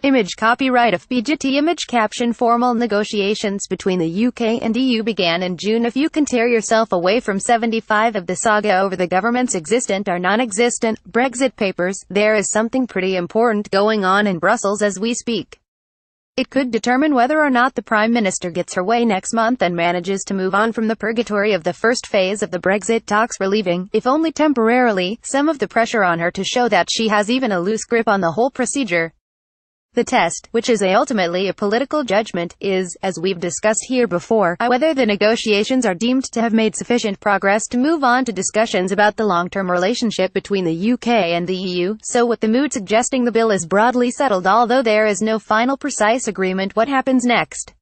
Image copyright of PGT image caption. Formal negotiations between the UK and EU began in June. If you can tear yourself away from 75 of the saga over the government's existent or non-existent Brexit papers, there is something pretty important going on in Brussels as we speak. It could determine whether or not the Prime Minister gets her way next month and manages to move on from the purgatory of the first phase of the Brexit talks, relieving, if only temporarily, some of the pressure on her to show that she has even a loose grip on the whole procedure. The test, which is ultimately a political judgment, is, as we've discussed here before, whether the negotiations are deemed to have made sufficient progress to move on to discussions about the long-term relationship between the UK and the EU. So with the mood suggesting the bill is broadly settled, although there is no final precise agreement, what happens next?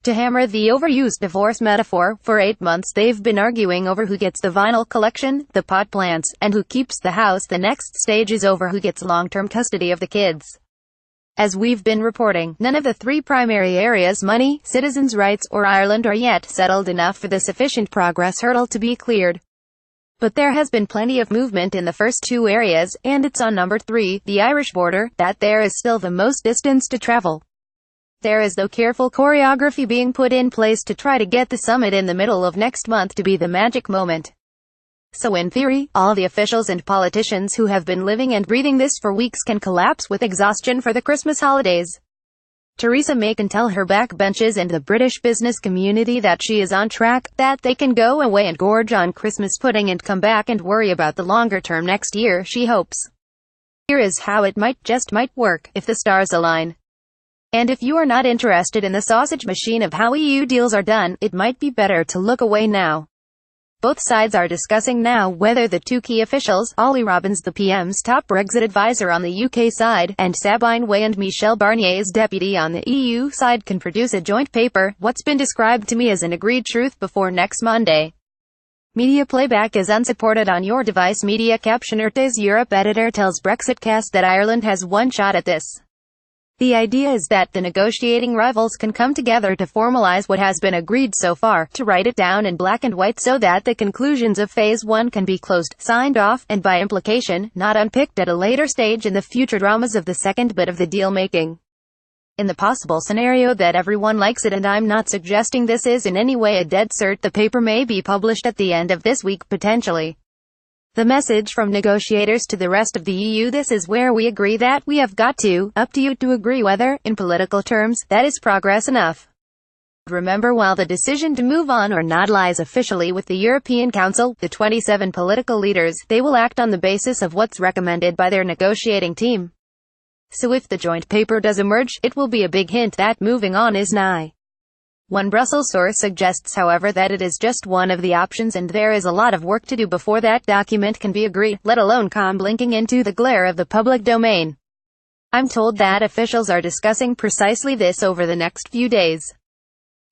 To hammer the overused divorce metaphor, for 8 months they've been arguing over who gets the vinyl collection, the pot plants, and who keeps the house. The next stage is over who gets long-term custody of the kids. As we've been reporting, none of the three primary areas, money, citizens' rights, or Ireland, are yet settled enough for the sufficient progress hurdle to be cleared. But there has been plenty of movement in the first two areas, and it's on number 3, the Irish border, that there is still the most distance to travel. There is though careful choreography being put in place to try to get the summit in the middle of next month to be the magic moment. So in theory, all the officials and politicians who have been living and breathing this for weeks can collapse with exhaustion for the Christmas holidays. Theresa May can tell her backbenches and the British business community that she is on track, that they can go away and gorge on Christmas pudding and come back and worry about the longer term next year, she hopes. Here is how it might work, if the stars align. And if you are not interested in the sausage machine of how EU deals are done, it might be better to look away now. Both sides are discussing now whether the two key officials, Ollie Robbins, the PM's top Brexit advisor on the UK side, and Sabine Way and Michel Barnier's deputy on the EU side, can produce a joint paper, what's been described to me as an agreed truth, before next Monday. Media playback is unsupported on your device. Media captioner Tes Europe editor tells Brexitcast that Ireland has one shot at this. The idea is that the negotiating rivals can come together to formalize what has been agreed so far, to write it down in black and white so that the conclusions of Phase 1 can be closed, signed off, and by implication, not unpicked at a later stage in the future dramas of the second bit of the deal-making. In the possible scenario that everyone likes it, and I'm not suggesting this is in any way a dead cert, the paper may be published at the end of this week, potentially. The message from negotiators to the rest of the EU: this is where we agree that we have got to, up to you to agree whether, in political terms, that is progress enough. Remember, while the decision to move on or not lies officially with the European Council, the 27 political leaders, they will act on the basis of what's recommended by their negotiating team. So if the joint paper does emerge, it will be a big hint that moving on is nigh. One Brussels source suggests, however, that it is just one of the options and there is a lot of work to do before that document can be agreed, let alone come blinking into the glare of the public domain. I'm told that officials are discussing precisely this over the next few days.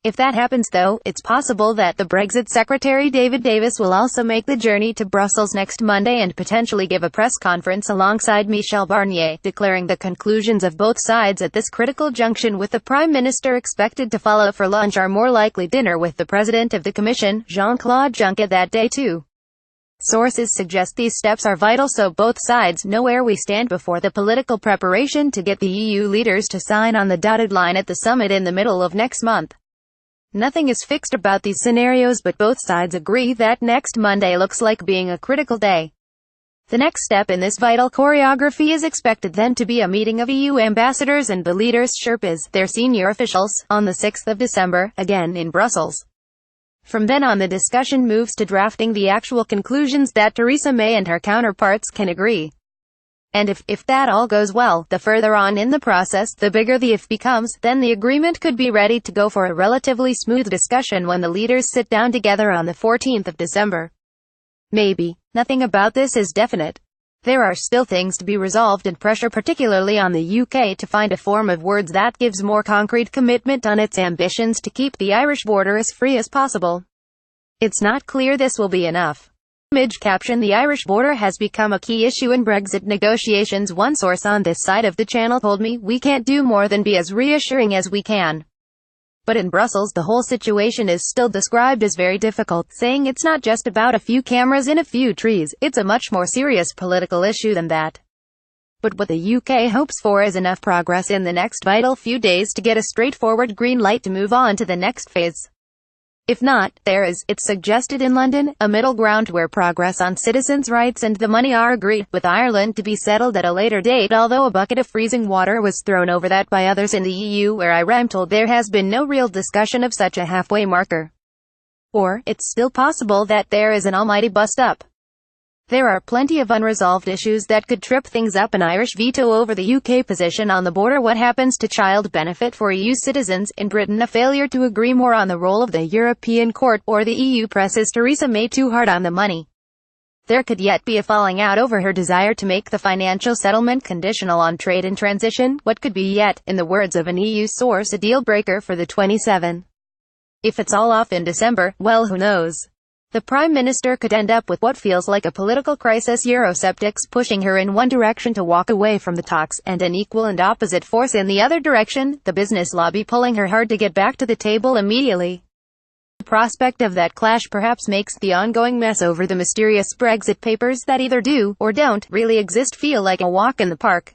If that happens though, it's possible that the Brexit Secretary David Davis will also make the journey to Brussels next Monday and potentially give a press conference alongside Michel Barnier, declaring the conclusions of both sides at this critical junction, with the Prime Minister expected to follow for lunch or more likely dinner with the President of the Commission, Jean-Claude Juncker, that day too. Sources suggest these steps are vital so both sides know where we stand before the political preparation to get the EU leaders to sign on the dotted line at the summit in the middle of next month. Nothing is fixed about these scenarios, but both sides agree that next Monday looks like being a critical day. The next step in this vital choreography is expected then to be a meeting of EU ambassadors and the leaders' Sherpas, their senior officials, on the 6th of December, again in Brussels. From then on, the discussion moves to drafting the actual conclusions that Theresa May and her counterparts can agree. And if that all goes well, the further on in the process, the bigger the if becomes, then the agreement could be ready to go for a relatively smooth discussion when the leaders sit down together on the 14th of December. Maybe. Nothing about this is definite. There are still things to be resolved and pressure particularly on the UK to find a form of words that gives more concrete commitment on its ambitions to keep the Irish border as free as possible. It's not clear this will be enough. Image caption: the Irish border has become a key issue in Brexit negotiations. One source on this side of the channel told me, we can't do more than be as reassuring as we can. But in Brussels the whole situation is still described as very difficult, saying it's not just about a few cameras in a few trees, it's a much more serious political issue than that. But what the UK hopes for is enough progress in the next vital few days to get a straightforward green light to move on to the next phase. If not, there is, it's suggested in London, a middle ground where progress on citizens' rights and the money are agreed, with Ireland to be settled at a later date, although a bucket of freezing water was thrown over that by others in the EU, where I'm told there has been no real discussion of such a halfway marker. Or, it's still possible that there is an almighty bust-up. There are plenty of unresolved issues that could trip things up: an Irish veto over the UK position on the border, what happens to child benefit for EU citizens in Britain, a failure to agree more on the role of the European Court, or the EU presses Theresa May too hard on the money. There could yet be a falling out over her desire to make the financial settlement conditional on trade and transition, what could be yet, in the words of an EU source, a deal-breaker for the 27. If it's all off in December, well, who knows? The Prime Minister could end up with what feels like a political crisis, Eurosceptics pushing her in one direction to walk away from the talks, and an equal and opposite force in the other direction, the business lobby pulling her hard to get back to the table immediately. The prospect of that clash perhaps makes the ongoing mess over the mysterious Brexit papers that either do, or don't, really exist feel like a walk in the park.